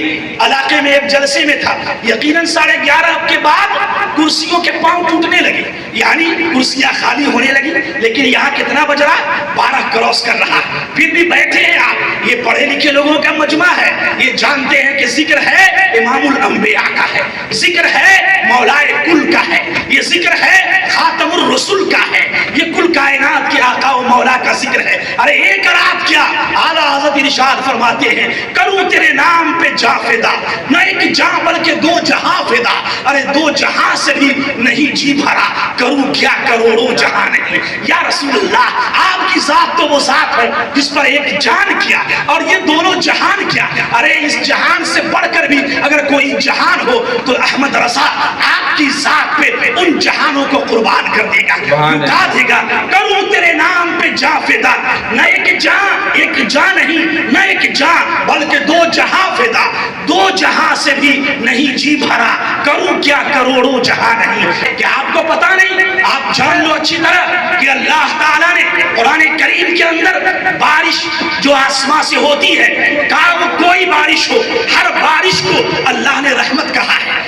علاقے میں ایک جلسے میں تھا، یقیناً 11:30 کے بعد کرسیوں کے پاؤں ٹوٹنے لگے، یعنی کرسیاں خالی ہونے لگی، لیکن یہاں کتنا بج رہا؟ 12 کراس کر رہا، پھر بھی بیٹھے ہیں آپ۔ یہ پڑھے لکھے لوگوں کا مجمع ہے، یہ جانتے ہیں کہ ذکر ہے امام الانبیاء کا ہے، ذکر ہے مولائے کل کا ہے، یہ ذکر ہے خاتم الرسول کا ہے، یہ کل کائنات کے آقا و مولا کا ذکر ہے۔ ارے ایک رات کیا اعلیٰ حضرت ارشاد فرماتے ہیں کروں تیرے نام پہ جاں فدا، نہ ایک جاں بلکہ 2 جہاں فدا، ارے 2 جہاں سے بھی نہیں جی بھرا، کروں کیا کروڑوں جہاں نہیں۔ یا رسول اللہ آپ کی ذات تو وہ ذات ہے جس پر ایک جان کیا اور یہ دونوں جہان کیا، ارے اس جہان سے بڑھ کر بھی اگر کوئی جہان ہو تو احمد رضا آپ کی ذات پہ ان جہانوں کو قربان کر دے گا، لٹا دے گا۔ کروں تیرے نام پہ جاں فدا، نہ ایک جاں نہیں، نہ ایک جاں بلکہ 2 جہاں فدا، 2 جہاں سے بھی نہیں جی بھرا، کروں کیا کروڑوں جہاں نہیں۔ کیا آپ کو پتا نہیں؟ آپ جان لو اچھی طرح کہ اللہ تعالیٰ نے قرآن کریم کے اندر بارش جو آسمان سے ہوتی ہے، کہا وہ کوئی بارش ہو، ہر بارش کو اللہ نے رحمت کہا ہے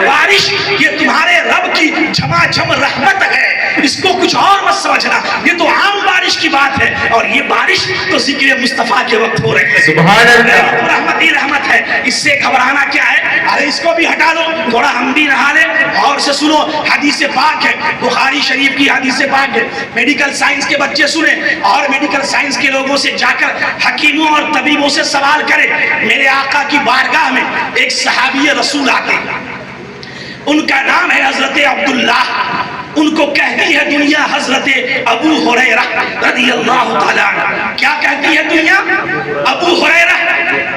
بارش یہ تمہارے رب کی جھما جھم رحمت ہے، اس کو کچھ اور مت سمجھنا، یہ تو عام بارش کی بات ہے، اور یہ بارش تو ذکر مصطفیٰ کے وقت ہو رہی ہے، سبحان اللہ، رحمت ہی رحمت ہے، اس سے گھبرانا کیا ہے؟ ارے اس کو بھی ہٹا دو، تھوڑا ہم بھی نہا لیں اور سے سنو، حدیث پاک ہے، بخاری شریف کی حدیث پاک ہے، میڈیکل سائنس کے بچے سنیں اور میڈیکل سائنس کے لوگوں سے جا کر حکیموں اور طبیبوں سے سوال کریں۔ میرے آقا کی بارگاہ میں ایک صحابی رسول آتے، ان کا نام ہے حضرت عبداللہ، ان کو کہتی ہے دنیا حضرت ابو ہریرہ رضی اللہ تعالیٰ عنہ۔ کیا کہتی ہے دنیا؟ ابو ہریرہ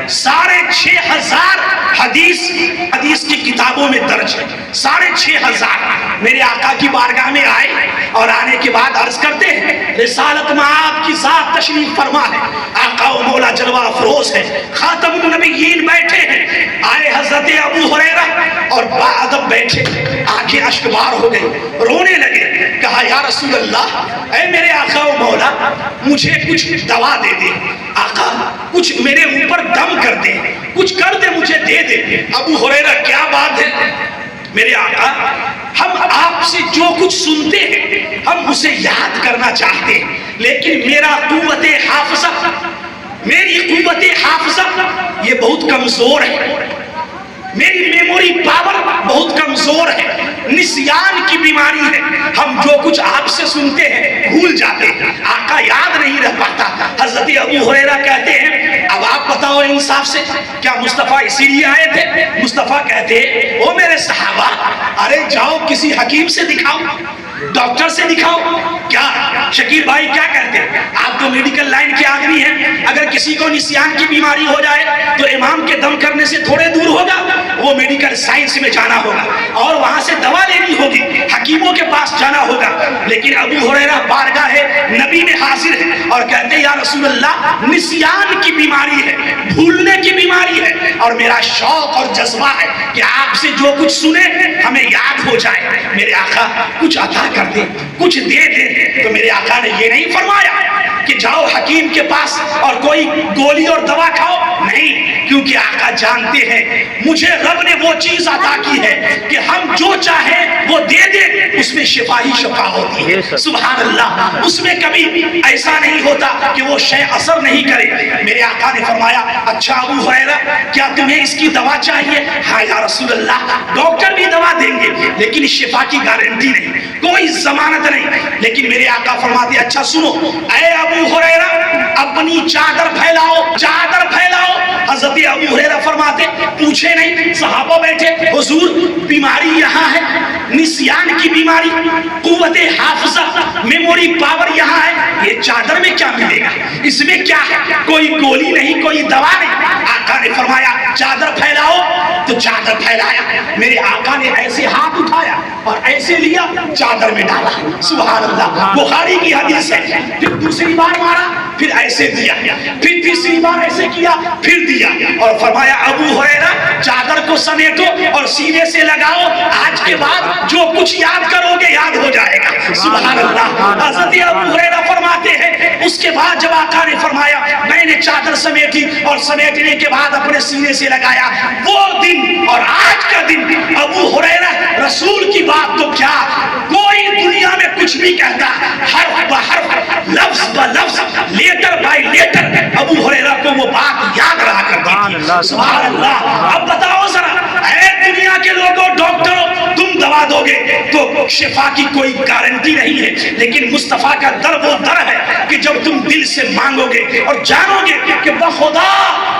6,500 حدیث کی کتابوں میں درج ہے، 6,500 میرے آقا کی بارگاہ میں آئے اور آنے کے بعد عرض کرتے ہیں رسالت میں آپ کی ذات تشریف فرما ہے، آقا و مولا جلوہ افروز ہے، خاتم النبیین بیٹھے ہیں، آئے حضرت ابو ہریرہ اور باادب بیٹھے، آنکھیں اشکبار ہو گئی، رونے لگے، کہا یا رسول اللہ اے میرے آقا و مولا مجھے کچھ دوا دے دے، آقا کچھ میرے اوپر دم کر دے، کچھ کر دے مجھے دے دے۔ ابو ہریرہ کیا بات ہے میرے آقا، ہم آپ سے جو کچھ سنتے ہیں ہم اسے یاد کرنا چاہتے ہیں، لیکن میری قوت حافظہ یہ بہت کمزور ہے، میری میموری پاور بہت کمزور ہے، نسیان کی بیماری ہے، ہم جو کچھ آپ سے سنتے ہیں بھول جاتے ہیں، آقا یاد نہیں رہ پاتا۔ حضرت ابو ہریرہ کہتے ہیں اب آپ بتاؤ انصاف سے کیا مصطفیٰ اسی لیے آئے تھے؟ مصطفیٰ کہتے او میرے صحابہ ارے جاؤ کسی حکیم سے دکھاؤ، ڈاکٹر سے دکھاؤ۔ کیا شکیل بھائی کیا کہتے ہیں؟ آپ تو میڈیکل لائن کے آدمی ہیں، اگر کسی کو نسیان کی بیماری ہو جائے تو امام کے دم کرنے سے تھوڑے دور ہوگا، وہ میڈیکل سائنس میں جانا ہوگا اور وہاں سے دوا لینی ہوگی، حکیموں کے پاس جانا ہوگا۔ لیکن ابو ہریرہ بارگاہ نبی میں حاضر ہے اور کہتے ہیں یا رسول اللہ نسیان کی بیماری ہے، بھولنے کی بیماری ہے، اور میرا شوق اور جذبہ ہے کہ آپ سے جو کچھ سنے ہمیں یاد ہو جائے، میرے آقا کچھ عطا کر دے، کچھ دے دے۔ تو میرے آقا نے یہ نہیں فرمایا کہ جاؤ حکیم کے پاس اور کوئی گولی اور دوا کھاؤ، نہیں، کیونکہ آقا جانتے ہیں مجھے رب نے وہ چیز عطا کی ہے کہ ہم جو چاہیں وہ دے دے، اس میں شفا ہی شفا ہوتی ہے۔ سبحان اللہ، اس میں کبھی ایسا نہیں ہوتا کہ وہ شے اثر نہیں کرے۔ میرے آقا نے فرمایا اچھا ابو ہریرہ کیا تمہیں اس کی دوا چاہیے؟ ہاں یا رسول اللہ، ڈاکٹر بھی دوا دیں گے لیکن شفا کی گارنٹی نہیں، کوئی ضمانت نہیں۔ لیکن میرے آقا فرماتے اچھا سنو اے ابو ہریرہ، اپنی چادر پھیلاؤ، چادر پھیلاؤ۔ حضرت ابو ہریرہ فرماتے پوچھے نہیں، صحابہ بیٹھے، حضور بیماری یہاں ہے، نسیان کی بیماری، قوت حافظہ، میموری پاور یہاں ہے، یہ چادر میں کیا ملے گا؟ اس میں کیا ہے؟ کوئی گولی نہیں، کوئی دوا نہیں۔ آقا نے فرمایا چادر پھیلاؤ، تو چادر پھیلایا۔ میرے آقا نے ایسے ہاتھ اٹھایا اور ایسے لیا، چادر میں ڈالا۔ سبحان اللہ، بخاری کی حدیث ہے۔ پھر دوسری بار مارا، پھر ایسے دیا، پھر تیسری بار ایسے کیا، پھر دیا، اور فرمایا ابو ہریرہ چادر کو سمیٹو اور سینے سے لگاؤ، آج کے بعد جو کچھ یاد کرو گے یاد ہو جائے گا۔ سبحان اللہ، حضرت ابو ہریرہ فرماتے ہیں اس کے بعد جب آقا نے فرمایا میں نے چادر سمیٹی اور سمیٹنے کے بعد اپنے سینے سے لگایا، وہ دن اور آج کا دن ابو ہریرہ رسول کی بات تو کیا، کوئی دنیا میں کچھ بھی کہتا، حرف بحرف، لفظ بلفظ، لیٹر بائی لیٹر ابو ہریرہ کو وہ بات یاد رہا کرتی تھی۔ سبحان اللہ۔ اب بتاؤ ذرا اے دنیا کے لوگوں، ڈاکٹروں، تم دوا دو گے تو شفا کی کوئی گارنٹی نہیں ہے، لیکن مصطفیٰ کا در وہ در ہے کہ جب تم دل سے مانگو گے اور جانو گے کہ بخدا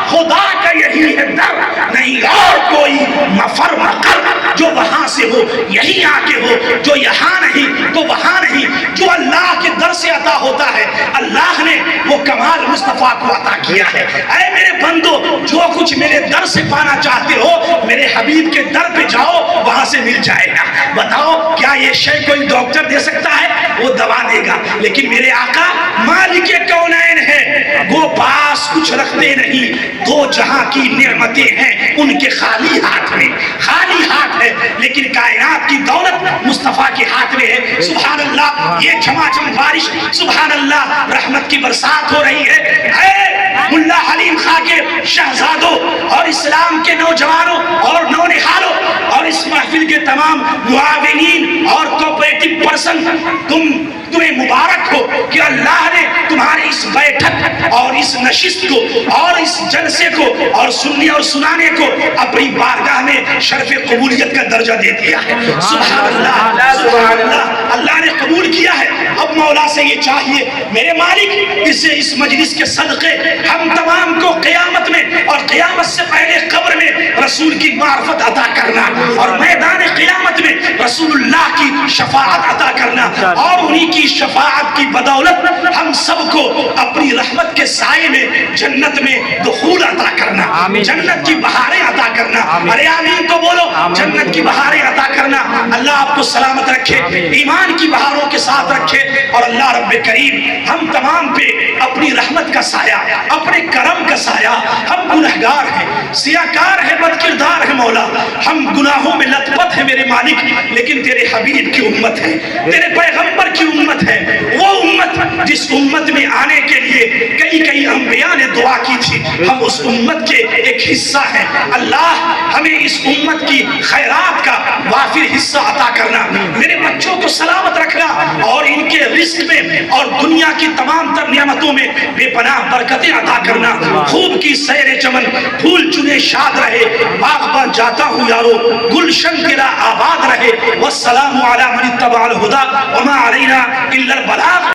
خدا کا یہی ہے در، نہیں اور کوئی مفر مقر جو وہاں سے ہو یہی آ کے ہو، جو یہاں نہیں تو وہاں نہیں، جو اللہ کے در سے عطا ہوتا ہے اللہ نے وہ کمال مصطفیٰ کو عطا کیا ہے۔ اے میرے بندو، جو کچھ میرے در سے پانا چاہتے ہو میرے حبیب کے در پہ جاؤ، وہاں سے مل جائے گا۔ بتاؤ کیا یہ شے کوئی ڈاکٹر دے سکتا ہے؟ وہ دوا دے گا، لیکن میرے آقا مالک کونین ہے، وہ پاس کچھ رکھتے نہیں، دو جہاں کی نعمتیں ہیں ان کے خالی ہاتھ میں، خالی ہاتھ ہے، لیکن کائنات کی دولت مصطفیٰ کے ہاتھ میں ہے۔ سبحان اللہ، یہ جھماجھم بارش، سبحان اللہ، رحمت کی برسات ہو رہی ہے۔ اے ملا حلیم خان کے شہزادوں اور اسلام کے نوجوانوں اور نونہالوں اور اس محفل کے تمام معاونین اور کوپریٹو پرسن، تمہیں مبارک ہو کہ اللہ نے تمہاری اس بیٹھک اور اس نشست کو اور اس جلسے کو اور سننے اور سنانے کو اپنی بارگاہ میں شرف قبولیت کا درجہ دے دیا ہے۔ سبحان اللہ، سبحان اللہ، اللہ نے قبول کیا ہے۔ اب مولا سے یہ چاہیے میرے مالک، اس مجلس کے صدقے ہم تمام کو قیامت میں اور قیامت سے پہلے قبر میں رسول کی معرفت عطا کرنا اور میدان قیامت میں رسول اللہ کی شفاعت عطا کرنا، اور انہی کی شفاعت کی بدولت ہم سب کو اپنی رحمت کے سائے میں جنت میں دخول عطا کرنا، جنت کی بہاریں عطا کرنا۔ ارے آمین تو بولو، جنت کی بہاریں عطا کرنا۔ اللہ آپ کو سلامت رکھے، ایمان کی بہاروں کے ساتھ رکھے، اور اللہ رب کریم ہم تمام پہ اپنی رحمت کا سایہ، اپنے کرم کا سایہ، ہم گنہگار ہیں، سیاکار ہیں، بد کردار ہیں مولا، ہم گناہوں میں لت پت ہیں میرے مالک، لیکن تیرے حبیب کی امت ہے، تیرے پیغمبر کی امت ہے، وہ امت جس امت میں آنے کے لیے کئی انبیاء نے دعا کی تھی، ہم اس امت کے ایک حصہ ہیں۔ اللہ ہمیں اس امت کی خیرات کا وافر حصہ عطا کرنا، میرے بچوں کو سلامت رکھنا، اور ان کے رزق میں اور دنیا کی تمام تر نعمتوں میں بے پناہ برکتیں عطا کرنا۔ خوب کی سیر چمن، پھول چنے شاد رہے، باغبان جاتا ہوں یارو، گلشن تیرا آباد رہے۔ والسلام علی من اتبع الہدی وما علینا الا البلاغ۔